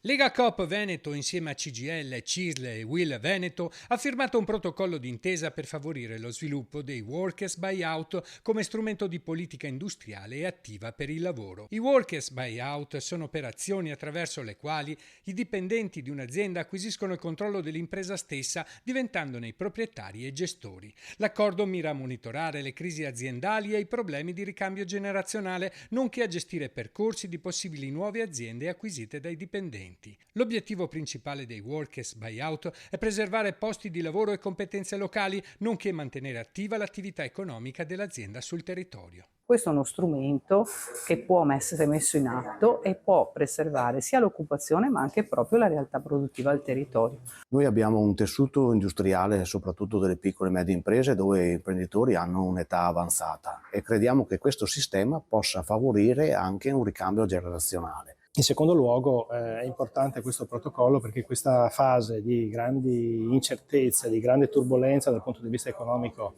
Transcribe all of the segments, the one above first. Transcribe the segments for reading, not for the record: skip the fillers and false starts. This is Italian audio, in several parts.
Lega Coop Veneto insieme a CGIL, CISL e Will Veneto ha firmato un protocollo d'intesa per favorire lo sviluppo dei workers buyout come strumento di politica industriale e attiva per il lavoro. I workers buyout sono operazioni attraverso le quali i dipendenti di un'azienda acquisiscono il controllo dell'impresa stessa diventandone i proprietari e gestori. L'accordo mira a monitorare le crisi aziendali e i problemi di ricambio generazionale, nonché a gestire percorsi di possibili nuove aziende acquisite dai dipendenti. L'obiettivo principale dei workers buyout è preservare posti di lavoro e competenze locali, nonché mantenere attiva l'attività economica dell'azienda sul territorio. Questo è uno strumento che può essere messo in atto e può preservare sia l'occupazione ma anche proprio la realtà produttiva del territorio. Noi abbiamo un tessuto industriale, soprattutto delle piccole e medie imprese, dove gli imprenditori hanno un'età avanzata e crediamo che questo sistema possa favorire anche un ricambio generazionale. In secondo luogo è importante questo protocollo perché questa fase di grandi incertezze, di grande turbolenza dal punto di vista economico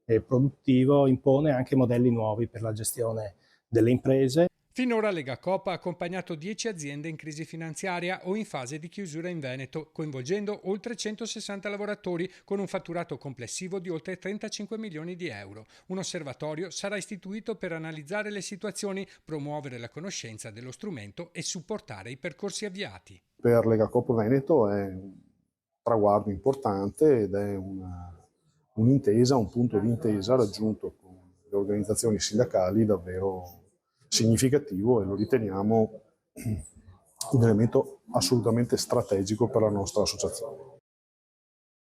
e produttivo impone anche modelli nuovi per la gestione delle imprese. Finora Lega Coop ha accompagnato 10 aziende in crisi finanziaria o in fase di chiusura in Veneto, coinvolgendo oltre 160 lavoratori con un fatturato complessivo di oltre 35 milioni di euro. Un osservatorio sarà istituito per analizzare le situazioni, promuovere la conoscenza dello strumento e supportare i percorsi avviati. Per Lega Coop Veneto è un traguardo importante ed è un'intesa, un punto di intesa raggiunto con le organizzazioni sindacali davvero significativo e lo riteniamo un elemento assolutamente strategico per la nostra associazione.